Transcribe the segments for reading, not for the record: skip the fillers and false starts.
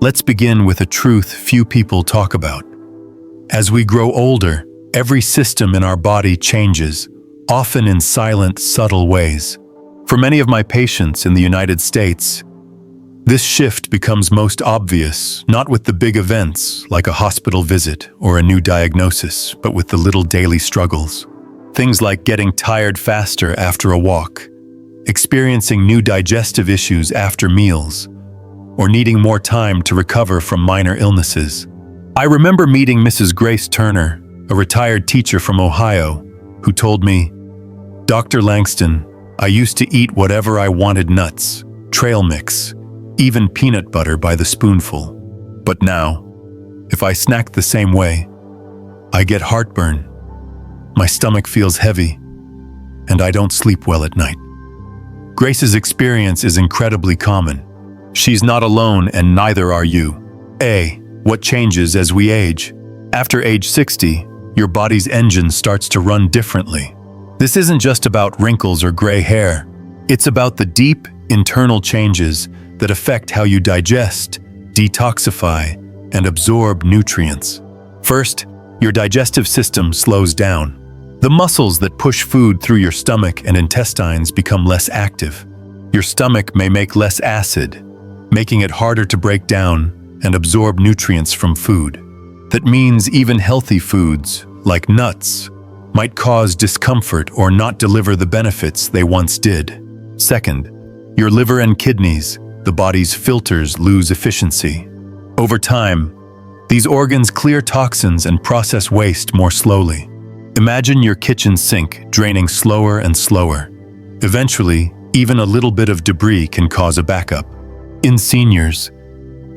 Let's begin with a truth few people talk about. As we grow older, every system in our body changes, often in silent, subtle ways. For many of my patients in the United States, this shift becomes most obvious, not with the big events like a hospital visit or a new diagnosis, but with the little daily struggles. Things like getting tired faster after a walk, experiencing new digestive issues after meals, or needing more time to recover from minor illnesses. I remember meeting Mrs. Grace Turner, a retired teacher from Ohio, who told me, "Dr. Langston, I used to eat whatever I wanted, nuts, trail mix, even peanut butter by the spoonful. But now, if I snack the same way, I get heartburn, my stomach feels heavy, and I don't sleep well at night." Grace's experience is incredibly common. She's not alone, and neither are you. What changes as we age? After age 60, your body's engine starts to run differently. This isn't just about wrinkles or gray hair. It's about the deep, internal changes that affect how you digest, detoxify, and absorb nutrients. First, your digestive system slows down. The muscles that push food through your stomach and intestines become less active. Your stomach may make less acid, making it harder to break down and absorb nutrients from food. That means even healthy foods, like nuts, might cause discomfort or not deliver the benefits they once did. Second, your liver and kidneys, the body's filters, lose efficiency. Over time, these organs clear toxins and process waste more slowly. Imagine your kitchen sink draining slower and slower. Eventually, even a little bit of debris can cause a backup. In seniors,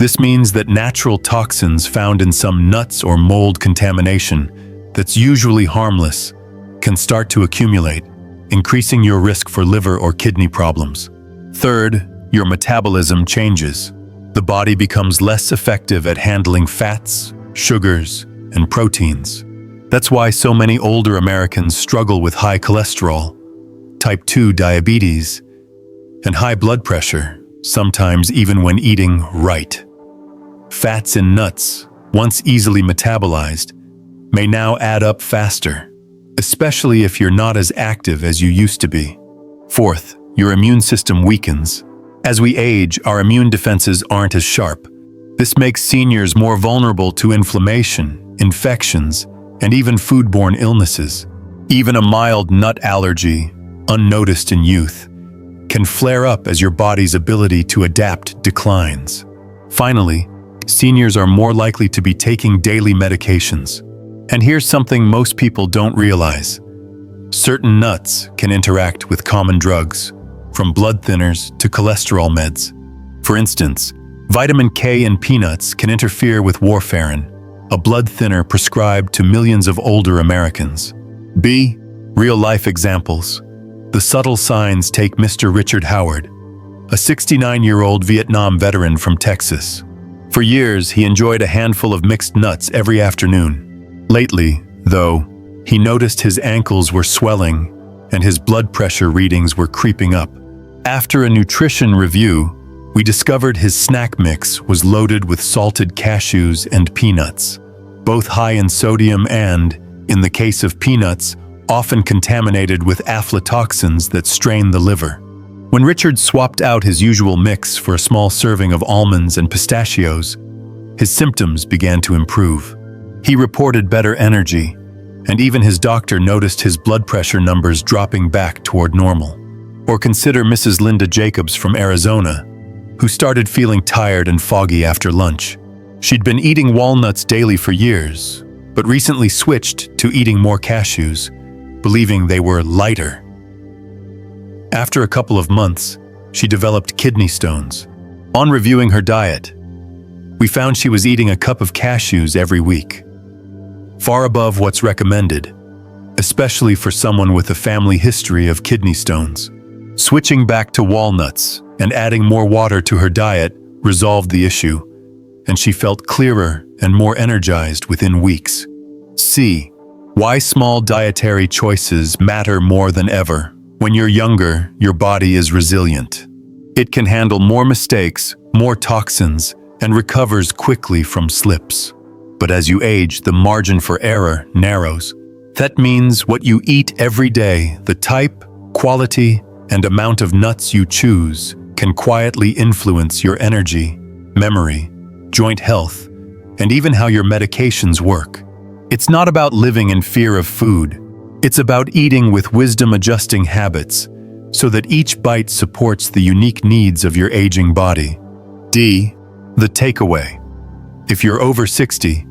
this means that natural toxins found in some nuts or mold contamination that's usually harmless can start to accumulate, increasing your risk for liver or kidney problems. Third, your metabolism changes. The body becomes less effective at handling fats, sugars, and proteins. That's why so many older Americans struggle with high cholesterol, type 2 diabetes, and high blood pressure, sometimes even when eating right. Fats in nuts, once easily metabolized, may now add up faster, especially if you're not as active as you used to be. Fourth, your immune system weakens. As we age, our immune defenses aren't as sharp. This makes seniors more vulnerable to inflammation, infections, and even foodborne illnesses. Even a mild nut allergy, unnoticed in youth, can flare up as your body's ability to adapt declines. Finally, seniors are more likely to be taking daily medications. And here's something most people don't realize. Certain nuts can interact with common drugs, from blood thinners to cholesterol meds. For instance, vitamin K in peanuts can interfere with warfarin, a blood thinner prescribed to millions of older Americans. Real-life examples. The subtle signs take Mr. Richard Howard, a 69-year-old Vietnam veteran from Texas. For years, he enjoyed a handful of mixed nuts every afternoon. Lately, though, he noticed his ankles were swelling and his blood pressure readings were creeping up. After a nutrition review, we discovered his snack mix was loaded with salted cashews and peanuts, both high in sodium and, in the case of peanuts, often contaminated with aflatoxins that strain the liver. When Richard swapped out his usual mix for a small serving of almonds and pistachios, his symptoms began to improve. He reported better energy, and even his doctor noticed his blood pressure numbers dropping back toward normal. Or consider Mrs. Linda Jacobs from Arizona, who started feeling tired and foggy after lunch. She'd been eating walnuts daily for years, but recently switched to eating more cashews, believing they were lighter. After a couple of months, she developed kidney stones. On reviewing her diet, we found she was eating a cup of cashews every week, far above what's recommended, especially for someone with a family history of kidney stones. Switching back to walnuts and adding more water to her diet resolved the issue, and she felt clearer and more energized within weeks. Why small dietary choices matter more than ever. When you're younger, your body is resilient. It can handle more mistakes, more toxins, and recovers quickly from slips. But as you age, the margin for error narrows. That means what you eat every day, the type, quality, and amount of nuts you choose can quietly influence your energy, memory, joint health, and even how your medications work. It's not about living in fear of food. It's about eating with wisdom-adjusting habits so that each bite supports the unique needs of your aging body. D. The takeaway. If you're over 60,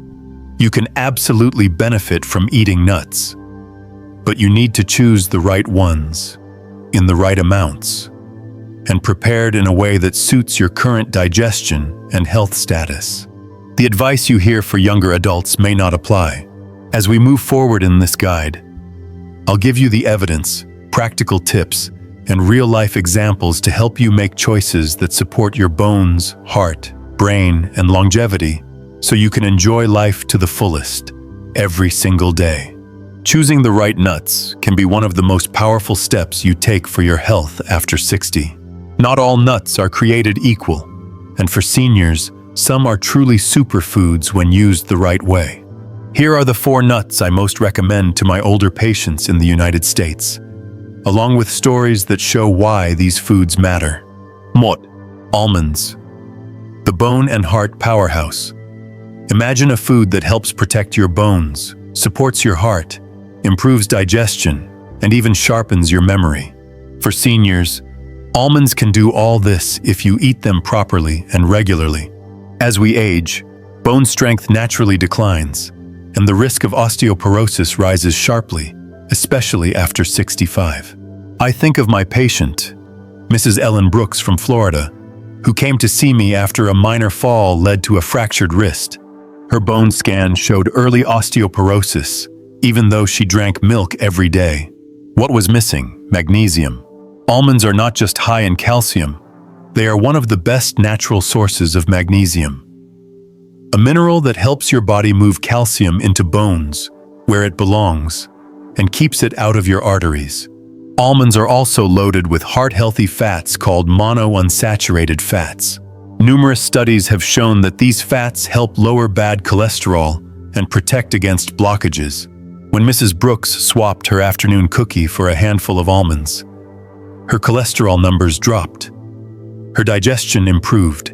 you can absolutely benefit from eating nuts. But you need to choose the right ones, in the right amounts, and prepared in a way that suits your current digestion and health status. The advice you hear for younger adults may not apply. As we move forward in this guide, I'll give you the evidence, practical tips, and real-life examples to help you make choices that support your bones, heart, brain, and longevity, so you can enjoy life to the fullest, every single day. Choosing the right nuts can be one of the most powerful steps you take for your health after 60. Not all nuts are created equal, and for seniors, some are truly superfoods when used the right way. Here are the 4 nuts I most recommend to my older patients in the United States, along with stories that show why these foods matter. Almonds. The bone and heart powerhouse. Imagine a food that helps protect your bones, supports your heart, improves digestion, and even sharpens your memory. For seniors, almonds can do all this if you eat them properly and regularly. As we age, bone strength naturally declines, and the risk of osteoporosis rises sharply, especially after 65. I think of my patient, Mrs. Ellen Brooks from Florida, who came to see me after a minor fall led to a fractured wrist. Her bone scan showed early osteoporosis, even though she drank milk every day. What was missing? Magnesium. Almonds are not just high in calcium, they are one of the best natural sources of magnesium, a mineral that helps your body move calcium into bones, where it belongs, and keeps it out of your arteries. Almonds are also loaded with heart-healthy fats called monounsaturated fats. Numerous studies have shown that these fats help lower bad cholesterol and protect against blockages. When Mrs. Brooks swapped her afternoon cookie for a handful of almonds, her cholesterol numbers dropped, her digestion improved,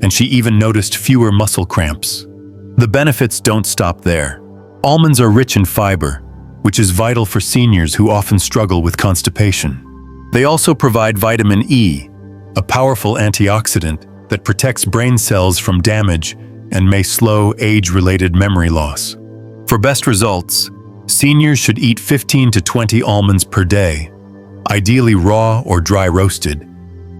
and she even noticed fewer muscle cramps. The benefits don't stop there. Almonds are rich in fiber, which is vital for seniors who often struggle with constipation. They also provide vitamin E, a powerful antioxidant that protects brain cells from damage and may slow age-related memory loss. For best results, seniors should eat 15 to 20 almonds per day, ideally raw or dry roasted,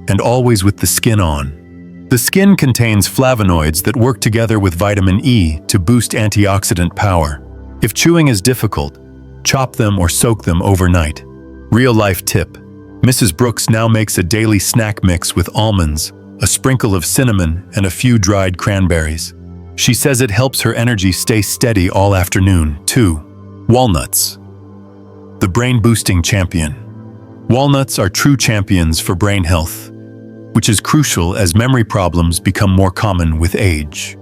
and always with the skin on. The skin contains flavonoids that work together with vitamin E to boost antioxidant power. If chewing is difficult, chop them or soak them overnight. Real-life tip: Mrs. Brooks now makes a daily snack mix with almonds, a sprinkle of cinnamon, and a few dried cranberries. She says it helps her energy stay steady all afternoon. 2. Walnuts. The brain-boosting champion. Walnuts are true champions for brain health, which is crucial as memory problems become more common with age.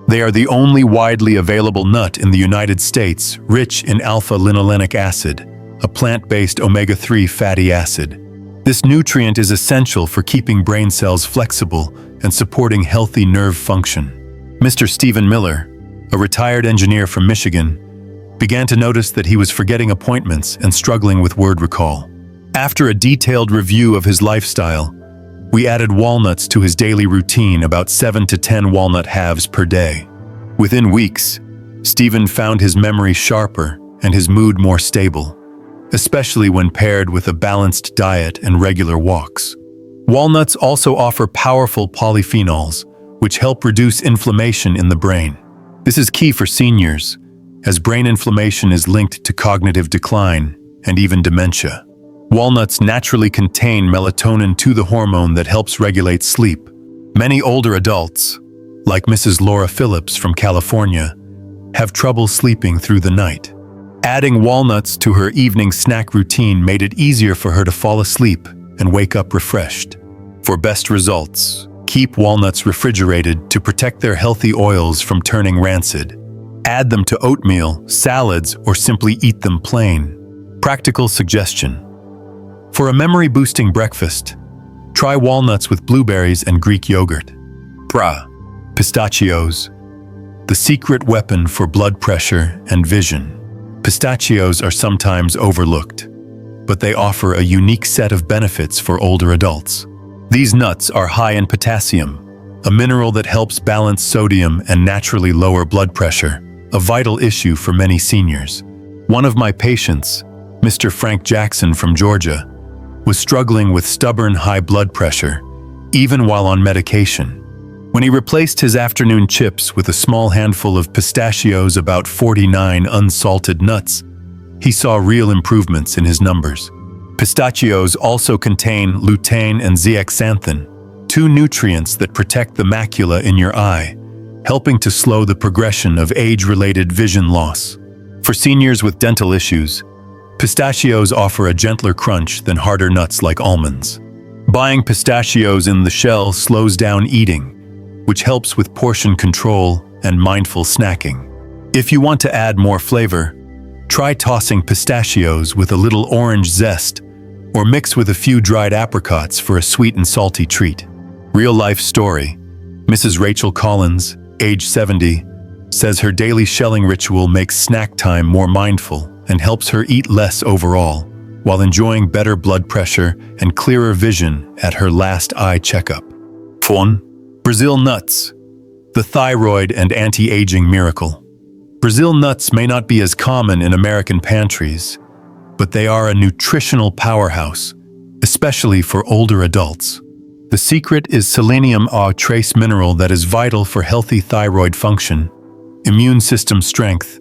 They are the only widely available nut in the United States rich in alpha-linolenic acid, a plant-based omega-3 fatty acid. This nutrient is essential for keeping brain cells flexible and supporting healthy nerve function. Mr. Stephen Miller, a retired engineer from Michigan, began to notice that he was forgetting appointments and struggling with word recall. After a detailed review of his lifestyle, we added walnuts to his daily routine, about 7 to 10 walnut halves per day. Within weeks, Stephen found his memory sharper and his mood more stable, especially when paired with a balanced diet and regular walks. Walnuts also offer powerful polyphenols, which help reduce inflammation in the brain. This is key for seniors, as brain inflammation is linked to cognitive decline and even dementia. Walnuts naturally contain melatonin, the hormone that helps regulate sleep. Many older adults, like Mrs. Laura Phillips from California, have trouble sleeping through the night. Adding walnuts to her evening snack routine made it easier for her to fall asleep and wake up refreshed. For best results, Keep walnuts refrigerated to protect their healthy oils from turning rancid. Add them to oatmeal, salads, or simply eat them plain. Practical suggestion. For a memory-boosting breakfast, try walnuts with blueberries and Greek yogurt. Pistachios, the secret weapon for blood pressure and vision. Pistachios are sometimes overlooked, but they offer a unique set of benefits for older adults. These nuts are high in potassium, a mineral that helps balance sodium and naturally lower blood pressure, a vital issue for many seniors. One of my patients, Mr. Frank Jackson from Georgia, was struggling with stubborn high blood pressure, even while on medication. When he replaced his afternoon chips with a small handful of pistachios, about 49 unsalted nuts, he saw real improvements in his numbers. Pistachios also contain lutein and zeaxanthin, two nutrients that protect the macula in your eye, helping to slow the progression of age-related vision loss. For seniors with dental issues, pistachios offer a gentler crunch than harder nuts like almonds. Buying pistachios in the shell slows down eating, which helps with portion control and mindful snacking. If you want to add more flavor, try tossing pistachios with a little orange zest or mix with a few dried apricots for a sweet and salty treat. Real-life story. Mrs. Rachel Collins, age 70, says her daily shelling ritual makes snack time more mindful and helps her eat less overall, while enjoying better blood pressure and clearer vision at her last eye checkup. Brazil nuts, the thyroid and anti-aging miracle. Brazil nuts may not be as common in American pantries, but they are a nutritional powerhouse, especially for older adults. The secret is selenium, a trace mineral that is vital for healthy thyroid function, immune system strength,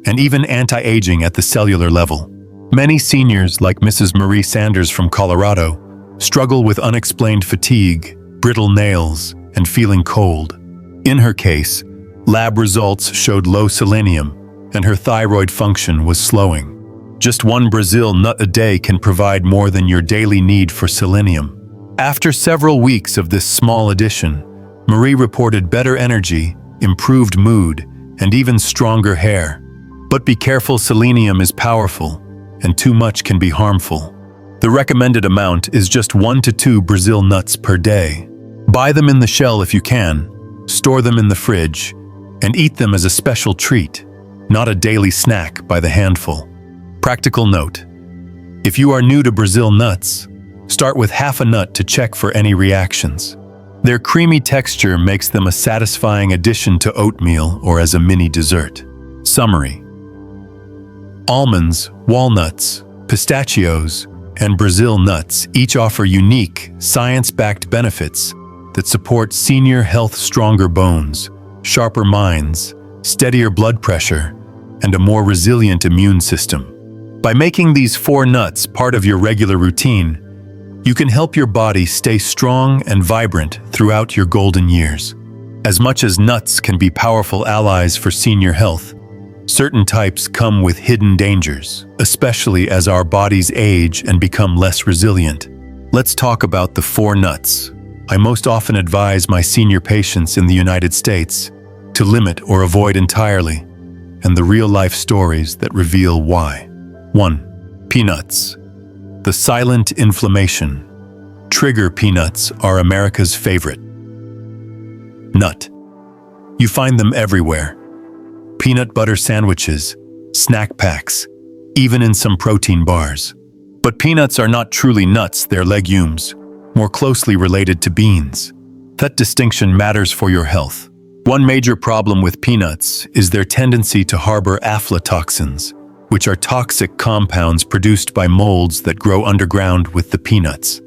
and even anti-aging at the cellular level. Many seniors, like Mrs. Marie Sanders from Colorado, struggle with unexplained fatigue, brittle nails, and feeling cold. In her case, lab results showed low selenium, and her thyroid function was slowing. Just one Brazil nut a day can provide more than your daily need for selenium. After several weeks of this small addition, Marie reported better energy, improved mood, and even stronger hair. But be careful, selenium is powerful, and too much can be harmful. The recommended amount is just 1 to 2 Brazil nuts per day. Buy them in the shell if you can, store them in the fridge, and eat them as a special treat, not a daily snack by the handful. Practical note: if you are new to Brazil nuts, start with half a nut to check for any reactions. Their creamy texture makes them a satisfying addition to oatmeal or as a mini dessert. Summary: almonds, walnuts, pistachios, and Brazil nuts each offer unique, science-backed benefits that support senior health: stronger bones, sharper minds, steadier blood pressure, and a more resilient immune system. By making these 4 nuts part of your regular routine, you can help your body stay strong and vibrant throughout your golden years. As much as nuts can be powerful allies for senior health, certain types come with hidden dangers, especially as our bodies age and become less resilient. Let's talk about the 4 nuts I most often advise my senior patients in the United States to limit or avoid entirely, and the real-life stories that reveal why. 1. Peanuts. The silent inflammation. Trigger peanuts are America's favorite nut. You find them everywhere. Peanut butter sandwiches, snack packs, even in some protein bars. But peanuts are not truly nuts, they're legumes, more closely related to beans. That distinction matters for your health. One major problem with peanuts is their tendency to harbor aflatoxins, which are toxic compounds produced by molds that grow underground with the peanuts.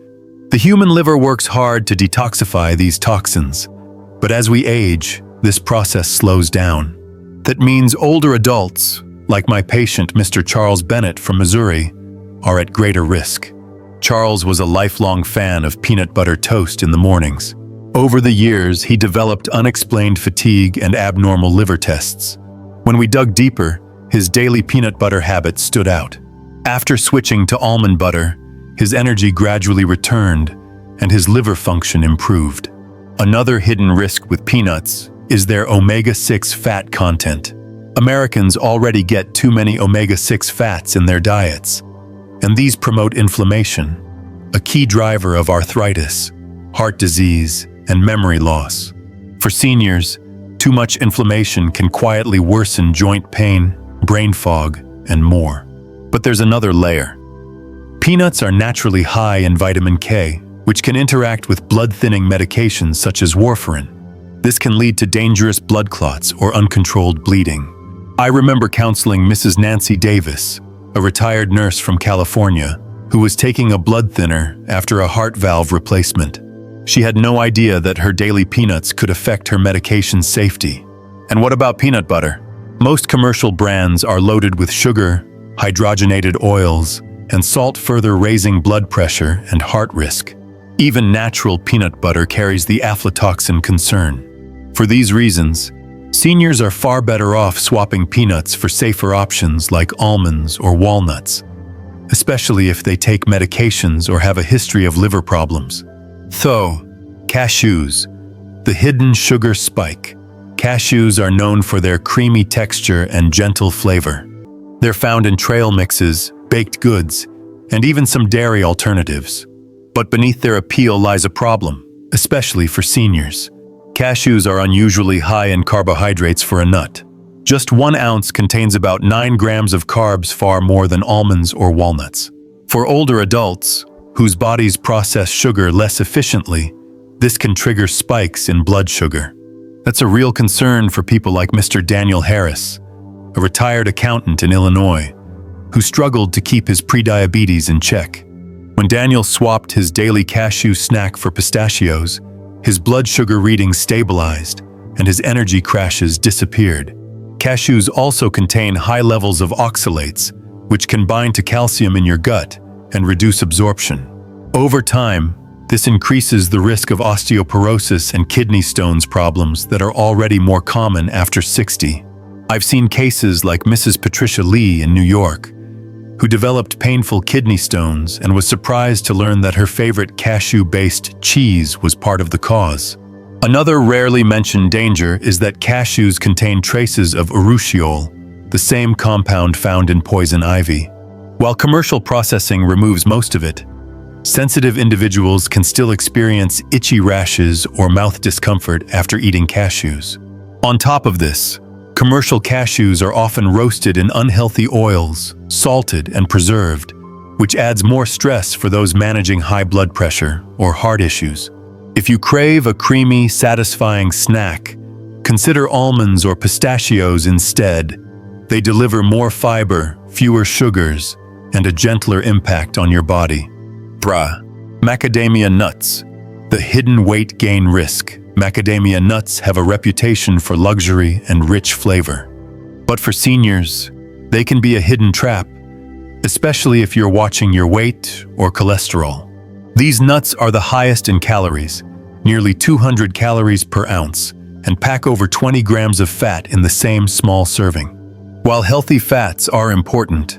The human liver works hard to detoxify these toxins, but as we age, this process slows down. That means older adults, like my patient Mr. Charles Bennett from Missouri, are at greater risk. Charles was a lifelong fan of peanut butter toast in the mornings. Over the years, he developed unexplained fatigue and abnormal liver tests. When we dug deeper, his daily peanut butter habit stood out. After switching to almond butter, his energy gradually returned and his liver function improved. Another hidden risk with peanuts is their omega-6 fat content. Americans already get too many omega-6 fats in their diets, and these promote inflammation, a key driver of arthritis, heart disease, and memory loss. For seniors, too much inflammation can quietly worsen joint pain, brain fog, and more. But there's another layer. Peanuts are naturally high in vitamin K, which can interact with blood-thinning medications such as warfarin. This can lead to dangerous blood clots or uncontrolled bleeding. I remember counseling Mrs. Nancy Davis, a retired nurse from California, who was taking a blood thinner after a heart valve replacement. She had no idea that her daily peanuts could affect her medication's safety. And what about peanut butter? Most commercial brands are loaded with sugar, hydrogenated oils, and salt, further raising blood pressure and heart risk. Even natural peanut butter carries the aflatoxin concern. For these reasons, seniors are far better off swapping peanuts for safer options like almonds or walnuts, especially if they take medications or have a history of liver problems. Cashews, the hidden sugar spike. Cashews are known for their creamy texture and gentle flavor. They're found in trail mixes, baked goods, and even some dairy alternatives. But beneath their appeal lies a problem, especially for seniors. Cashews are unusually high in carbohydrates for a nut. Just 1 ounce contains about 9 grams of carbs, far more than almonds or walnuts. For older adults, whose bodies process sugar less efficiently, this can trigger spikes in blood sugar. That's a real concern for people like Mr. Daniel Harris, a retired accountant in Illinois, who struggled to keep his prediabetes in check. When Daniel swapped his daily cashew snack for pistachios, his blood sugar readings stabilized and his energy crashes disappeared. Cashews also contain high levels of oxalates, which can bind to calcium in your gut and reduce absorption. Over time, this increases the risk of osteoporosis and kidney stones problems that are already more common after 60. I've seen cases like Mrs. Patricia Lee in New York, who developed painful kidney stones and was surprised to learn that her favorite cashew-based cheese was part of the cause. Another rarely mentioned danger is that cashews contain traces of urushiol, the same compound found in poison ivy. While commercial processing removes most of it, sensitive individuals can still experience itchy rashes or mouth discomfort after eating cashews. On top of this, commercial cashews are often roasted in unhealthy oils, salted and preserved, which adds more stress for those managing high blood pressure or heart issues. If you crave a creamy, satisfying snack, consider almonds or pistachios instead. They deliver more fiber, fewer sugars, and a gentler impact on your body. Macadamia nuts, the hidden weight gain risk. Macadamia nuts have a reputation for luxury and rich flavor. But for seniors, they can be a hidden trap, especially if you're watching your weight or cholesterol. These nuts are the highest in calories, nearly 200 calories per ounce, and pack over 20 grams of fat in the same small serving. While healthy fats are important,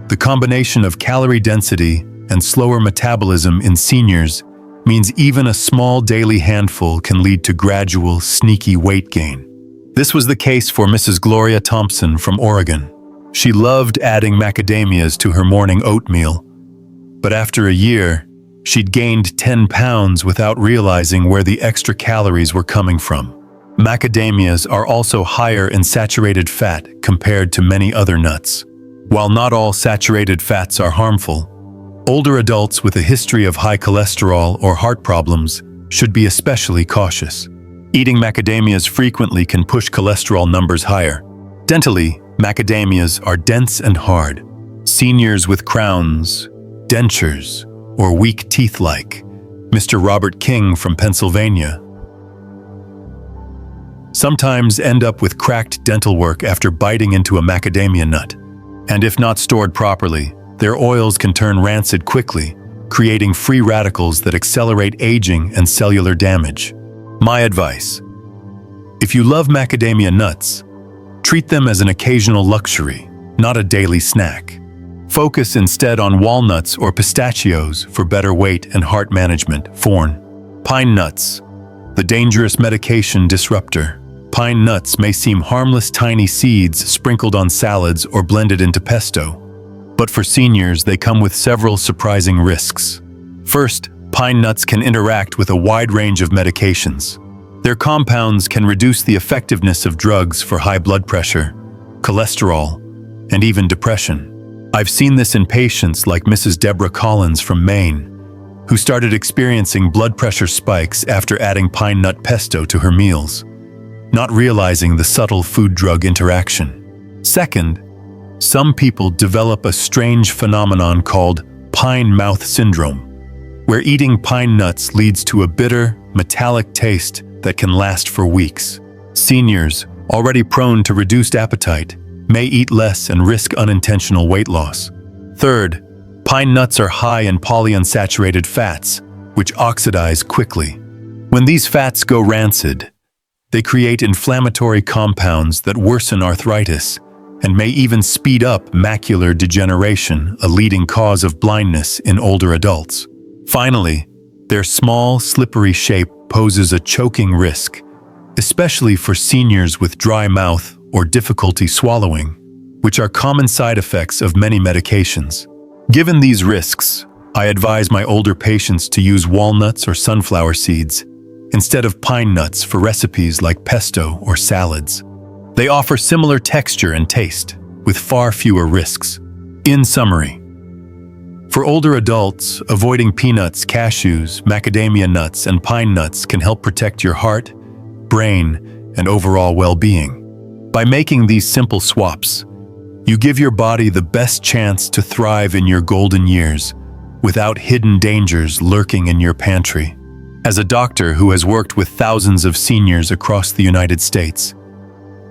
the combination of calorie density and slower metabolism in seniors means even a small daily handful can lead to gradual, sneaky weight gain. This was the case for Mrs. Gloria Thompson from Oregon. She loved adding macadamias to her morning oatmeal, but after a year, she'd gained 10 pounds without realizing where the extra calories were coming from. Macadamias are also higher in saturated fat compared to many other nuts. While not all saturated fats are harmful, older adults with a history of high cholesterol or heart problems should be especially cautious. Eating macadamias frequently can push cholesterol numbers higher. Dentally, macadamias are dense and hard. Seniors with crowns, dentures, or weak teeth like Mr. Robert King from Pennsylvania sometimes end up with cracked dental work after biting into a macadamia nut. And if not stored properly, their oils can turn rancid quickly, creating free radicals that accelerate aging and cellular damage. My advice: if you love macadamia nuts, treat them as an occasional luxury, not a daily snack. Focus instead on walnuts or pistachios for better weight and heart management. Pine nuts, The dangerous medication disruptor. Pine nuts may seem harmless tiny seeds sprinkled on salads or blended into pesto. But for seniors, they come with several surprising risks. First, pine nuts can interact with a wide range of medications. Their compounds can reduce the effectiveness of drugs for high blood pressure, cholesterol, and even depression. I've seen this in patients like Mrs. Deborah Collins from Maine, who started experiencing blood pressure spikes after adding pine nut pesto to her meals, not realizing the subtle food-drug interaction. Second, some people develop a strange phenomenon called pine mouth syndrome, where eating pine nuts leads to a bitter, metallic taste that can last for weeks. Seniors, already prone to reduced appetite, may eat less and risk unintentional weight loss. Third, pine nuts are high in polyunsaturated fats, which oxidize quickly. When these fats go rancid, they create inflammatory compounds that worsen arthritis and may even speed up macular degeneration, a leading cause of blindness in older adults. Finally, their small, slippery shape poses a choking risk, especially for seniors with dry mouth or difficulty swallowing, which are common side effects of many medications. Given these risks, I advise my older patients to use walnuts or sunflower seeds instead of pine nuts for recipes like pesto or salads. They offer similar texture and taste, with far fewer risks. In summary, for older adults, avoiding peanuts, cashews, macadamia nuts, and pine nuts can help protect your heart, brain, and overall well-being. By making these simple swaps, you give your body the best chance to thrive in your golden years, without hidden dangers lurking in your pantry. As a doctor who has worked with thousands of seniors across the United States,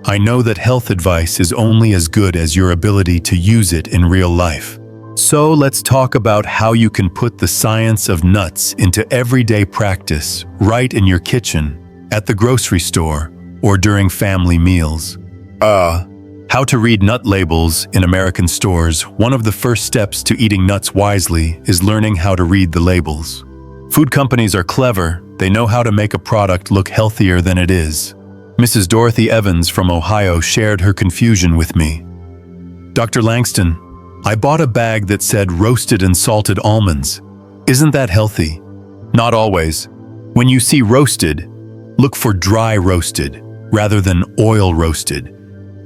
I know that health advice is only as good as your ability to use it in real life. So let's talk about how you can put the science of nuts into everyday practice right in your kitchen, at the grocery store, or during family meals. How to read nut labels in American stores. One of the first steps to eating nuts wisely is learning how to read the labels. Food companies are clever. They know how to make a product look healthier than it is. Mrs. Dorothy Evans from Ohio shared her confusion with me. Dr. Langston, I bought a bag that said roasted and salted almonds. Isn't that healthy? Not always. When you see roasted, look for dry roasted rather than oil roasted,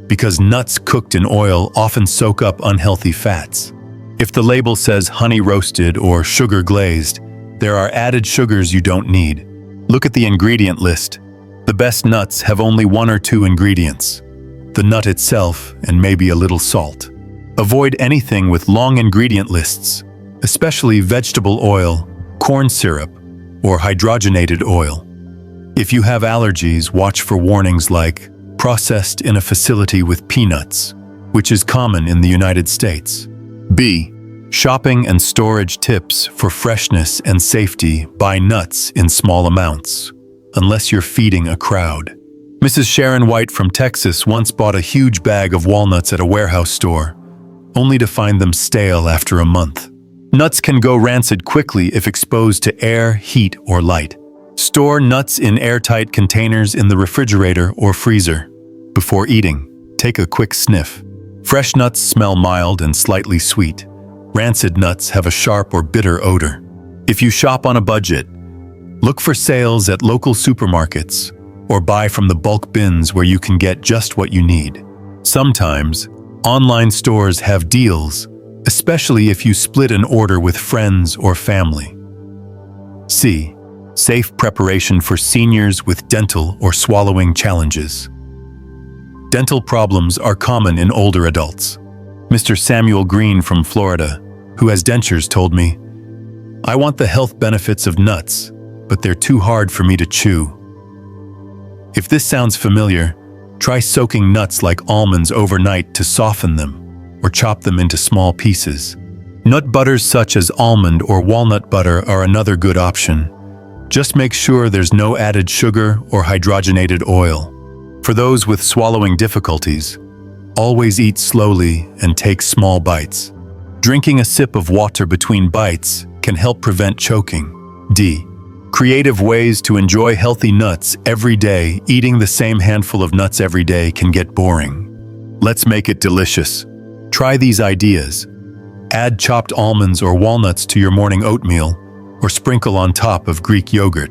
because nuts cooked in oil often soak up unhealthy fats. If the label says honey roasted or sugar glazed, there are added sugars you don't need. Look at the ingredient list. The best nuts have only 1 or 2 ingredients: the nut itself and maybe a little salt. Avoid anything with long ingredient lists, especially vegetable oil, corn syrup, or hydrogenated oil. If you have allergies, watch for warnings like processed in a facility with peanuts, which is common in the United States. B. Shopping and storage tips for freshness and safety. Buy nuts in small amounts, unless you're feeding a crowd. Mrs. Sharon White from Texas once bought a huge bag of walnuts at a warehouse store, only to find them stale after a month. Nuts can go rancid quickly if exposed to air, heat, or light. Store nuts in airtight containers in the refrigerator or freezer. Before eating, take a quick sniff. Fresh nuts smell mild and slightly sweet. Rancid nuts have a sharp or bitter odor. If you shop on a budget, look for sales at local supermarkets or buy from the bulk bins where you can get just what you need. Sometimes, online stores have deals, especially if you split an order with friends or family. C. Safe preparation for seniors with dental or swallowing challenges. Dental problems are common in older adults. Mr. Samuel Green from Florida, who has dentures, told me, "I want the health benefits of nuts, but they're too hard for me to chew." If this sounds familiar, try soaking nuts like almonds overnight to soften them, or chop them into small pieces. Nut butters such as almond or walnut butter are another good option. Just make sure there's no added sugar or hydrogenated oil. For those with swallowing difficulties, always eat slowly and take small bites. Drinking a sip of water between bites can help prevent choking. D. Creative ways to enjoy healthy nuts every day. Eating the same handful of nuts every day can get boring. Let's make it delicious. Try these ideas. Add chopped almonds or walnuts to your morning oatmeal, or sprinkle on top of Greek yogurt.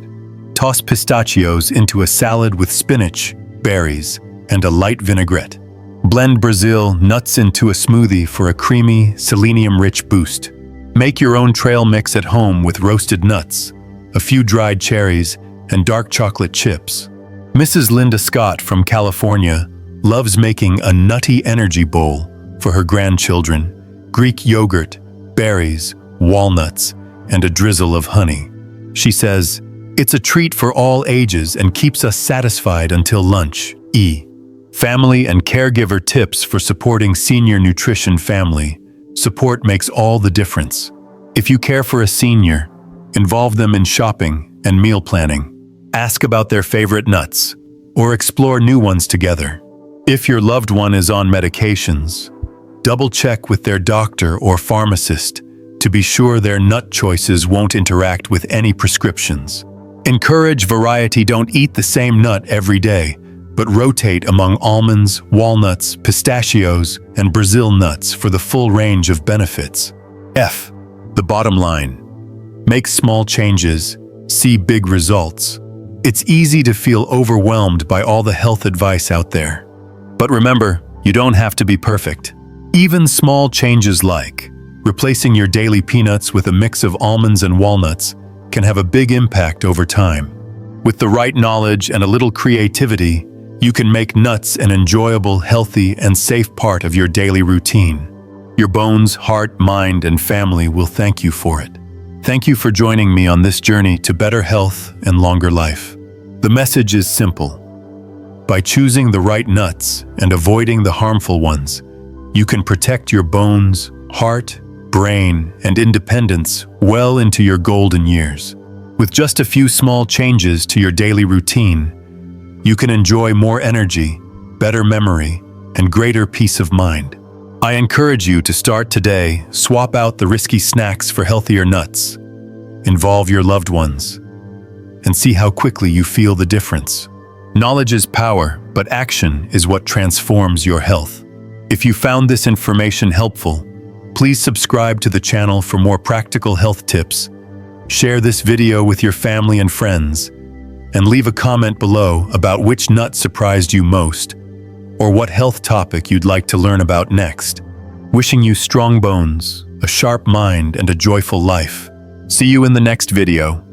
Toss pistachios into a salad with spinach, berries, and a light vinaigrette. Blend Brazil nuts into a smoothie for a creamy, selenium-rich boost. Make your own trail mix at home with roasted nuts, a few dried cherries, and dark chocolate chips. Mrs. Linda Scott from California loves making a nutty energy bowl for her grandchildren: Greek yogurt, berries, walnuts, and a drizzle of honey. She says, "It's a treat for all ages and keeps us satisfied until lunch." Family and caregiver tips for supporting senior nutrition. Family support makes all the difference. If you care for a senior, involve them in shopping and meal planning. Ask about their favorite nuts, or explore new ones together. If your loved one is on medications, double-check with their doctor or pharmacist to be sure their nut choices won't interact with any prescriptions. Encourage variety. Don't eat the same nut every day, but rotate among almonds, walnuts, pistachios, and Brazil nuts for the full range of benefits. The bottom line. Make small changes, see big results. It's easy to feel overwhelmed by all the health advice out there. But remember, you don't have to be perfect. Even small changes like replacing your daily peanuts with a mix of almonds and walnuts can have a big impact over time. With the right knowledge and a little creativity, you can make nuts an enjoyable, healthy, and safe part of your daily routine. Your bones, heart, mind, and family will thank you for it. Thank you for joining me on this journey to better health and longer life. The message is simple. By choosing the right nuts and avoiding the harmful ones, you can protect your bones, heart, brain, and independence well into your golden years. With just a few small changes to your daily routine, you can enjoy more energy, better memory, and greater peace of mind. I encourage you to start today. Swap out the risky snacks for healthier nuts. Involve your loved ones, and see how quickly you feel the difference. Knowledge is power, but action is what transforms your health. If you found this information helpful, please subscribe to the channel for more practical health tips. Share this video with your family and friends, and leave a comment below about which nut surprised you most, or what health topic you'd like to learn about next. Wishing you strong bones, a sharp mind, and a joyful life. See you in the next video.